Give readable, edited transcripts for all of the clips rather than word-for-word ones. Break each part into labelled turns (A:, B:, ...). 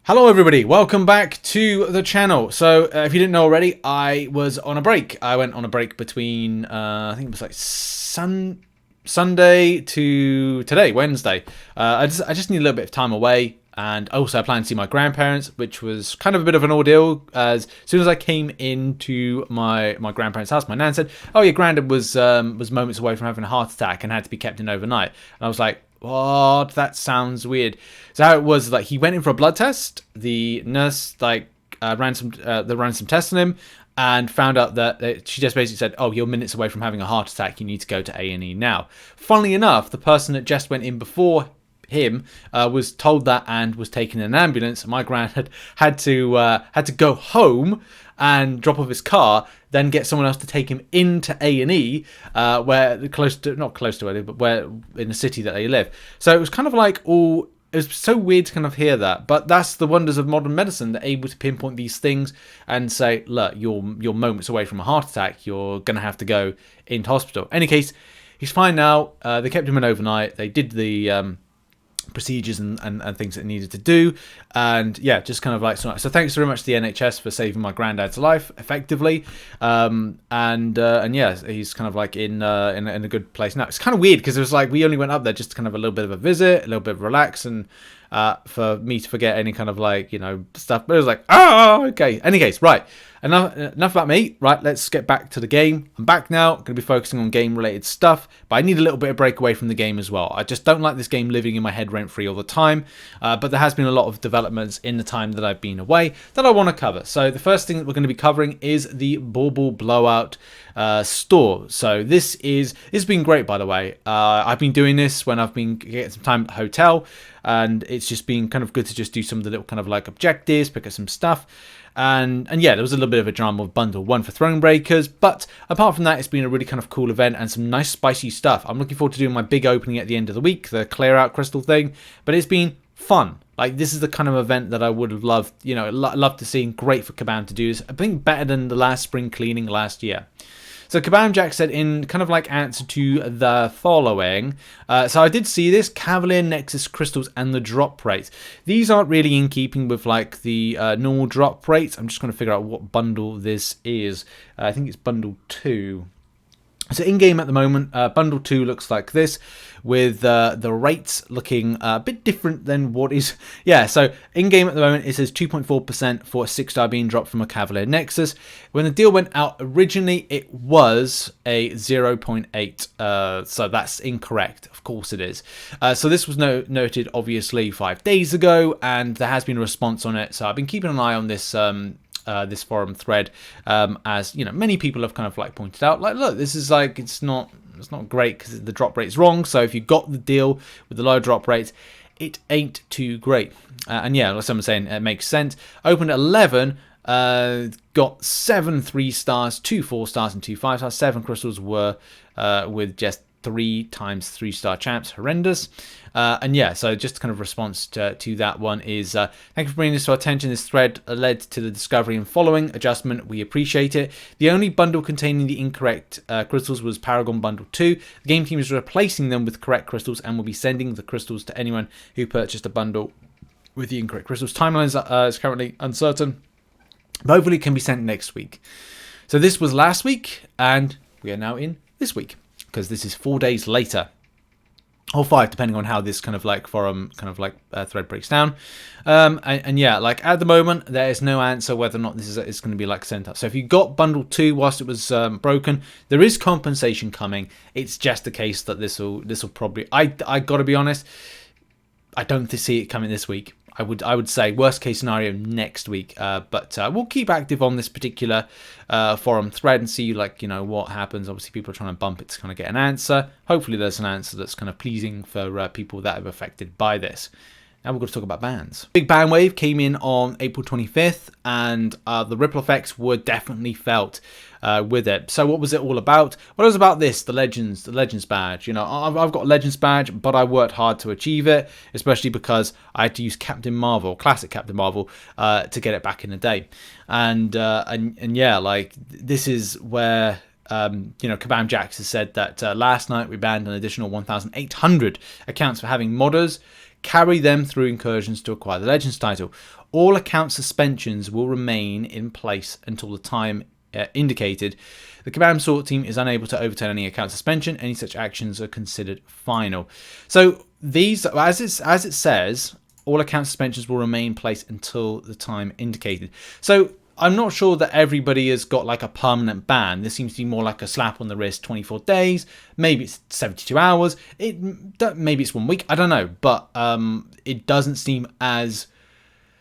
A: Hello everybody, welcome back to the channel. So if you didn't know already, I was on a break. I went on a break between, I think it was like Sunday to today, Wednesday. I just need a little bit of time away. And also I plan to see my grandparents, which was kind of a bit of an ordeal. As soon as I came into my grandparents' house, my nan said, "Oh, your granddad was moments away from having a heart attack and had to be kept in overnight." And I was like, "What? That sounds weird." So how it was, like, he went in for a blood test. The nurse ran some tests on him and found out that she just basically said, "Oh, you're minutes away from having a heart attack. You need to go to A&E now." Funnily enough, the person that just went in before him was told that and was taken in an ambulance. My granddad had to go home and drop off his car, then get someone else to take him into A&E, where not close to where, but where in the city that they live. So it was kind of like it was so weird to kind of hear that, but that's the wonders of modern medicine. They're able to pinpoint these things and say, "Look, you're moments away from a heart attack. You're gonna have to go into hospital." In any case, he's fine now. They kept him in overnight. They did the procedures and things that needed to do, and yeah, just kind of like so thanks very much to the NHS for saving my granddad's life effectively, and yeah, he's kind of like in a good place now. It's kind of weird because it was like we only went up there just to kind of a little bit of a visit, a little bit of relax, and for me to forget any kind of like stuff, but it was like, oh, okay. Any case, right, enough about me. Right, let's get back to the game. I'm back now. I'm going to be focusing on game related stuff, but I need a little bit of break away from the game as well. I just don't like this game living in my head rent free all the time, but there has been a lot of developments in the time that I've been away that I want to cover. So the first thing that we're going to be covering is the Bauble Blowout store. So this has been great, by the way. I've been doing this when I've been getting some time at the hotel, and it's just been kind of good to just do some of the little kind of like objectives, pick up some stuff. And yeah, there was a little bit of a drama with Bundle 1 for Thronebreakers, but apart from that, it's been a really kind of cool event and some nice spicy stuff. I'm looking forward to doing my big opening at the end of the week, the clear out crystal thing, but it's been fun. Like, this is the kind of event that I would have loved, love to see. Great for Kabam to do this. I think better than the last spring cleaning last year. So Kabam Jack said in kind of like answer to the following. So I did see this, Cavalier, Nexus, Crystals, and the drop rates. These aren't really in keeping with like the normal drop rates. I'm just going to figure out what bundle this is. I think it's bundle 2. So in-game at the moment, bundle 2 looks like this, with the rates looking a bit different than what is... Yeah, so in-game at the moment, it says 2.4% for a 6-star being dropped from a Cavalier Nexus. When the deal went out originally, it was a 0.8, so that's incorrect. Of course it is. So this was noted, obviously, 5 days ago, and there has been a response on it. So I've been keeping an eye on this... this forum thread, as many people have kind of like pointed out, like, look, this is like it's not great because the drop rate's wrong. So if you got the deal with the low drop rates, it ain't too great. And yeah, like someone's saying, it makes sense. Opened at 11, got 7 3-stars, 2 4-stars, and 2 5-stars. 7 crystals were with just 3 times 3-star champs. Horrendous. And yeah, so just kind of response to that one is, thank you for bringing this to our attention. This thread led to the discovery and following adjustment. We appreciate it. The only bundle containing the incorrect crystals was Paragon Bundle 2. The game team is replacing them with correct crystals and will be sending the crystals to anyone who purchased a bundle with the incorrect crystals. Timelines is currently uncertain, but hopefully it can be sent next week. So this was last week, and we are now in this week, because this is 4 days later. Or 5, depending on how this kind of like forum kind of like thread breaks down. And yeah, like at the moment, there is no answer whether or not this is going to be like sent up. So if you got bundle 2 whilst it was broken, there is compensation coming. It's just a case that this will probably, I got to be honest, I don't see it coming this week. I would say worst case scenario next week, but we'll keep active on this particular forum thread and see what happens. Obviously, people are trying to bump it to kind of get an answer. Hopefully, there's an answer that's kind of pleasing for people that are affected by this. Now we're going to talk about bans. Big ban wave came in on April 25th, and the ripple effects were definitely felt with it. So what was it all about? Well, it was about this, the Legends badge. I've got a Legends badge, but I worked hard to achieve it, especially because I had to use Captain Marvel, classic Captain Marvel, to get it back in the day. And yeah, like this is where Kabam Jax has said that last night we banned an additional 1,800 accounts for having modders. carry them through incursions to acquire the Legends title. All account suspensions will remain in place until the time indicated. The Kabam sort team is unable to overturn any account suspension. Any such actions are considered final. So these, as it says, all account suspensions will remain in place until the time indicated. So I'm not sure that everybody has got like a permanent ban. This seems to be more like a slap on the wrist, 24 days. Maybe it's 72 hours. Maybe it's 1 week. I don't know. But it doesn't seem as,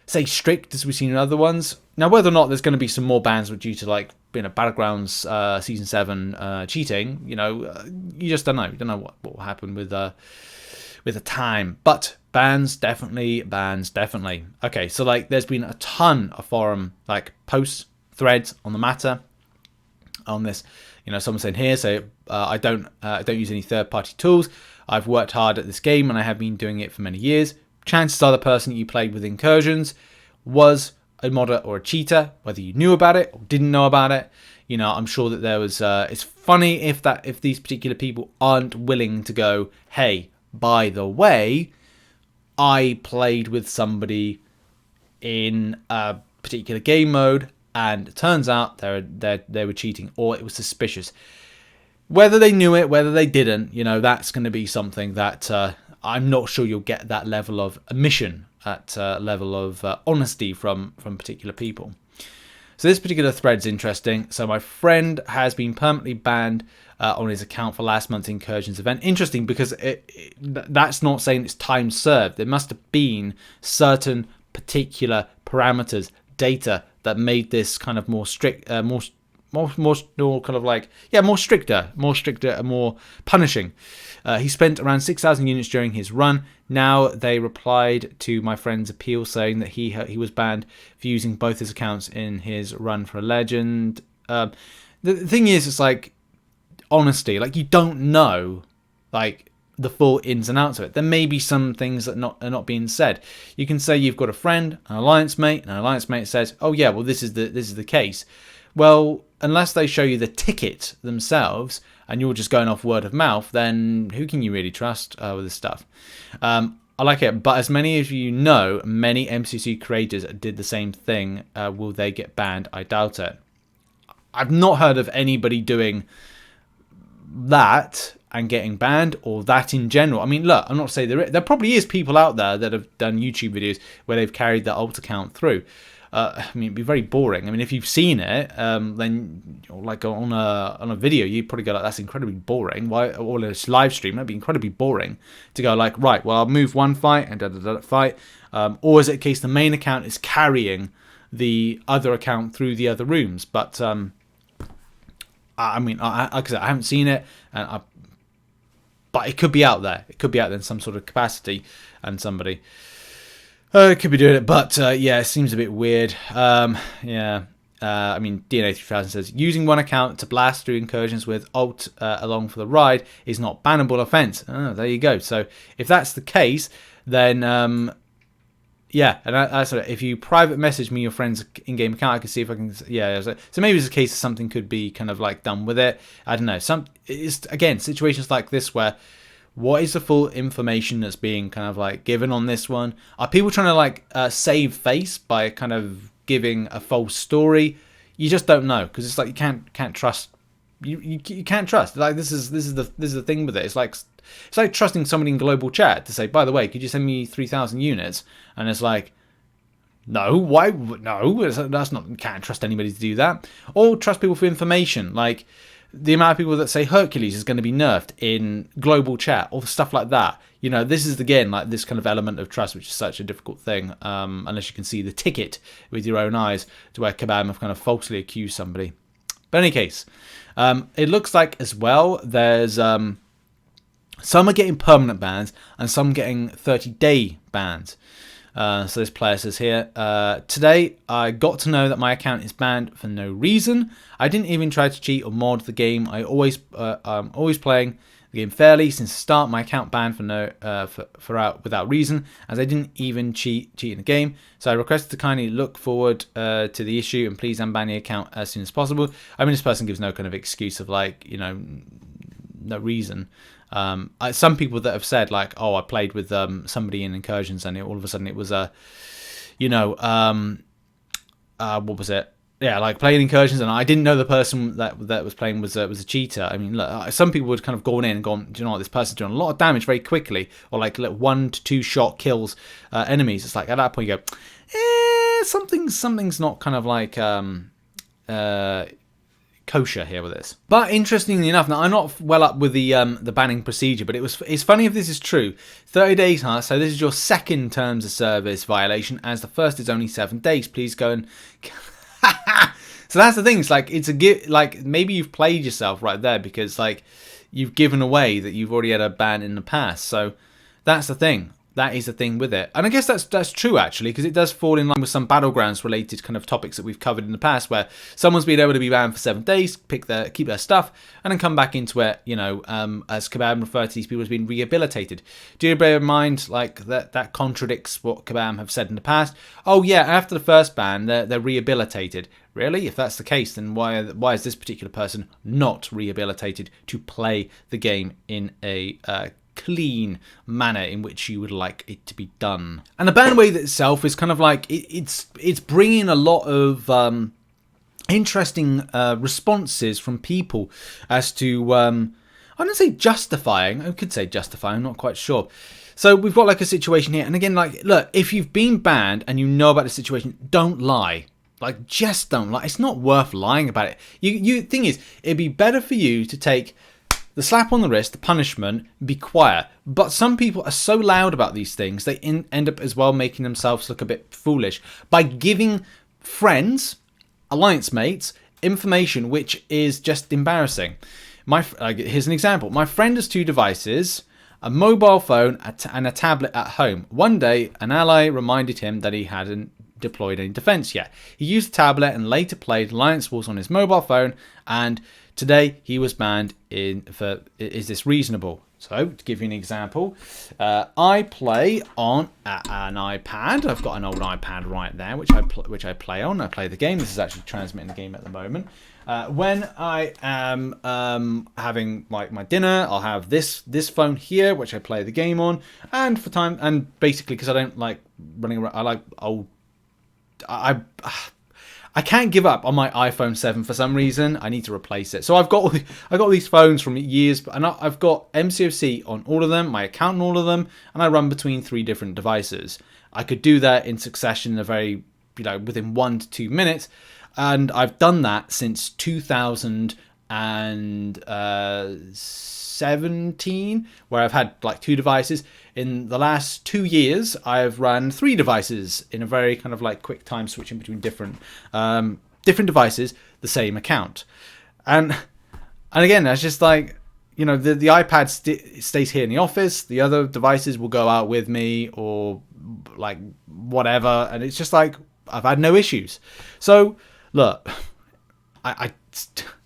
A: say, strict as we've seen in other ones. Now, whether or not there's going to be some more bans due to, like, Battlegrounds Season 7 cheating, you just don't know. You don't know what will happen with the time. But bans definitely. Okay, so, like, there's been a ton of forum, like, posts, threads on the matter on this. Someone saying here, so I don't use any third-party tools. I've worked hard at this game, and I have been doing it for many years. Chances are the person you played with Incursions was a modder or a cheater, whether you knew about it or didn't know about it. I'm sure that there was. It's funny if these particular people aren't willing to go, hey, by the way, I played with somebody in a particular game mode, and it turns out they were cheating, or it was suspicious. Whether they knew it, whether they didn't, that's going to be something that I'm not sure you'll get that level of admission, that level of honesty from particular people. So this particular thread's interesting. So my friend has been permanently banned on his account for last month's Incursions event. Interesting, because that's not saying it's time served. There must have been certain particular parameters, data, that made this kind of more strict, more kind of like, more stricter and more punishing. He spent around 6,000 units during his run. Now they replied to my friend's appeal, saying that he was banned for using both his accounts in his run for a legend. The thing is, it's like, honesty, like, you don't know, like, the full ins and outs of it. There may be some things that are not being said. You can say you've got a friend, an alliance mate, and an alliance mate says, oh yeah, well, this is the case. Well, unless they show you the ticket themselves and you're just going off word of mouth, then who can you really trust with this stuff? I like it, but as many of you know, many MCC creators did the same thing. Will they get banned? I doubt it. I've not heard of anybody doing that and getting banned, or that in general. I mean, look, I'm not saying there probably is people out there that have done YouTube videos where they've carried their alt account through. I mean, it'd be very boring. I mean, if you've seen it, then like on a video, you'd probably go like, that's incredibly boring. Why? Or a live stream, that'd be incredibly boring to go like, right, well, I'll move one fight and fight. Or is it a case the main account is carrying the other account through the other rooms? But I mean, like I said, I haven't seen it, but it could be out there. It could be out there in some sort of capacity, and somebody could be doing it. But yeah, it seems a bit weird. I mean, DNA 3000 says using one account to blast through incursions with alt along for the ride is not bannable offense. Oh, there you go. So if that's the case, then yeah, and that's if you private message me your friend's in-game account, I can see if I can. Yeah, so maybe it's a case of something could be kind of like done with it. I don't know. It's again situations like this where what is the full information that's being kind of like given on this one? Are people trying to like save face by kind of giving a false story? You just don't know, because it's like you can't trust. You can't trust. Like this is the thing with it. It's like trusting somebody in global chat to say, by the way, could you send me 3,000 units? And it's like, no, why? No, that's not. Can't trust anybody to do that. Or trust people for information. Like the amount of people that say Hercules is going to be nerfed in global chat or stuff like that. You know, this is again like this kind of element of trust, which is such a difficult thing, unless you can see the ticket with your own eyes, to where Kabam have kind of falsely accused somebody. But in any case, it looks like as well there's some are getting permanent bans and some getting 30-day bans. So this player says here, today I got to know that my account is banned for no reason. I didn't even try to cheat or mod the game. I'm always playing the game fairly. Since the start, my account banned without reason, as I didn't even cheat in the game. So I requested to kindly look forward to the issue and please unban the account as soon as possible. I mean, this person gives no kind of excuse of like, you know, no reason. Some people that have said like, oh, I played with somebody in Incursions, and all of a sudden it was a, what was it? Yeah, like playing Incursions, and I didn't know the person that was playing was a cheater. I mean, look, some people would kind of gone in and gone, do you know what, this person's doing a lot of damage very quickly, or like 1 to 2 shot kills enemies. It's like at that point you go, something's not kind of like kosher here with this. But interestingly enough, now I'm not well up with the banning procedure, but it's funny if this is true. 30 days, huh? So this is your second terms of service violation, as the first is only 7 days. Please go and. So that's the thing. It's like like maybe you've played yourself right there, because like you've given away that you've already had a ban in the past. So that's the thing. That is the thing with it. And I guess that's true, actually, because it does fall in line with some Battlegrounds related kind of topics that we've covered in the past, where someone's been able to be banned for 7 days, keep their stuff, and then come back into it, as Kabam referred to these people as being rehabilitated. Do bear in mind, like, that contradicts what Kabam have said in the past. Oh, yeah, after the first ban, they're rehabilitated. Really? If that's the case, then why is this particular person not rehabilitated to play the game in a clean manner in which you would like it to be done? And the ban wave itself is kind of like it's bringing a lot of interesting responses from people as to I don't say justifying. I could say justifying. I'm not quite sure. So we've got like a situation here, and again, like, look, if you've been banned and you know about the situation, don't lie. Like, just don't lie. It's not worth lying about it. You thing is, it'd be better for you to take the slap on the wrist, the punishment, be quiet. But some people are so loud about these things, they end up as well making themselves look a bit foolish by giving friends, alliance mates, information which is just embarrassing. Here's an example. My friend has 2 devices, a mobile phone and a tablet at home. One day, an ally reminded him that he hadn't deployed any defense yet. He used the tablet and later played Alliance Wars on his mobile phone, and today he was banned for is this reasonable? So, to give you an example, I play on an iPad. I've got an old iPad right there, which I play on. I play the game. This is actually transmitting the game at the moment. When I am having like my dinner, I'll have this phone here, which I play the game on, and for time, and basically because I don't like running around, I like old. I can't give up on my iPhone 7 for some reason. I need to replace it. So I got these phones from years, and I've got MCOC on all of them, my account on all of them, and I run between 3 different devices. I could do that in succession in a very, within 1 to 2 minutes, and I've done that since 2017, where I've had like 2 devices. In the last 2 years, I've run 3 devices in a very kind of like quick time switching between different devices, the same account. And again, that's just like, the iPad stays here in the office. The other devices will go out with me or like whatever. And it's just like, I've had no issues. So look,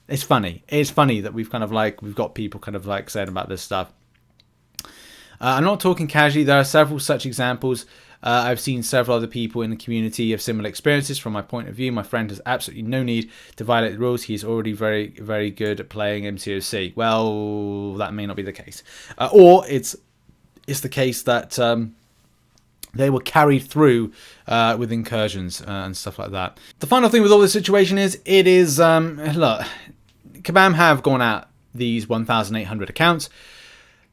A: it's funny. It's funny that we've got people kind of like saying about this stuff. I'm not talking casually. There are several such examples. I've seen several other people in the community have similar experiences. From my point of view, my friend has absolutely no need to violate the rules. He is already very, very good at playing MCOC. Well, that may not be the case. Or it's the case that they were carried through with incursions and stuff like that. The final thing with all this situation is, look, Kabam have gone out these 1,800 accounts.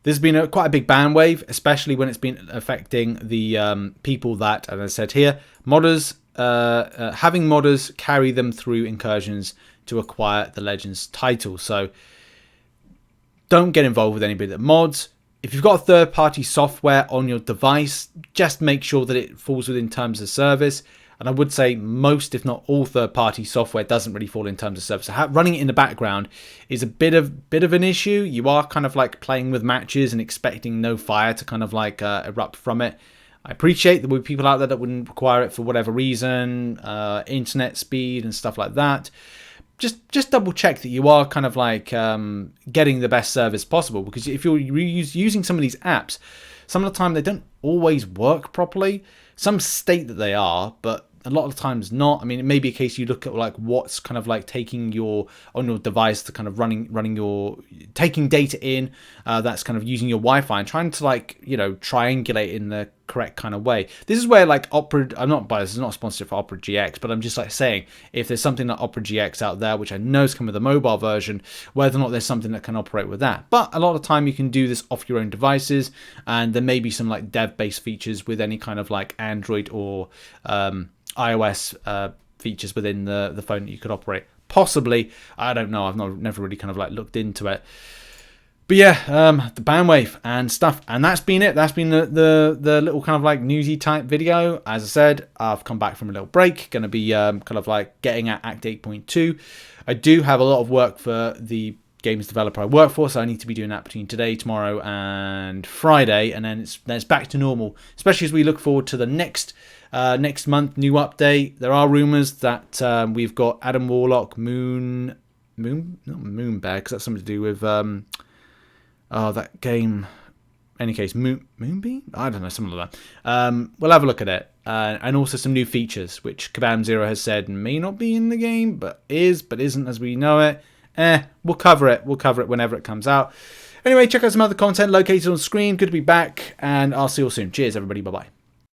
A: There's been quite a big ban wave, especially when it's been affecting the people that, as I said here, modders, having modders carry them through incursions to acquire the Legends title. So don't get involved with anybody that mods. If you've got third-party software on your device, just make sure that it falls within terms of service. And I would say most, if not all, third-party software doesn't really fall in terms of service. So running it in the background is a bit of an issue. You are kind of like playing with matches and expecting no fire to kind of like erupt from it. I appreciate there will be people out there that wouldn't require it for whatever reason, internet speed and stuff like that. Just double check that you are kind of like getting the best service possible, because if you're using some of these apps, some of the time they don't always work properly. Some state that they are, but a lot of times not. I mean, it may be a case you look at like what's kind of like taking on your device to kind of running your taking data in, that's kind of using your Wi-Fi and trying to like, you know, triangulate in the correct kind of way. This is where like Opera, I'm not biased, it's not sponsored for Opera GX, but I'm just like saying, if there's something like Opera GX out there, which I know is coming with a mobile version, whether or not there's something that can operate with that. But a lot of time you can do this off your own devices, and there may be some like dev-based features with any kind of like Android or iOS features within the phone that you could operate. Possibly, I don't know. I've never really kind of like looked into it. But yeah, the bandwave and stuff, and that's been it. That's been the little kind of like newsy type video. As I said, I've come back from a little break. Going to be kind of like getting at Act 8.2. I do have a lot of work for the games developer I work for, so I need to be doing that between today, tomorrow, and Friday, and then it's back to normal. Especially as we look forward to the next month new update. There are rumors that we've got Adam Warlock, not Moonbear, because that's something to do with that game. Any case, Moonbeam? I don't know, something like that. We'll have a look at it. And also some new features, which Kabam Zero has said may not be in the game, but isn't as we know it. We'll cover it. We'll cover it whenever it comes out. Anyway, check out some other content located on the screen. Good to be back, and I'll see you all soon. Cheers, everybody. Bye-bye.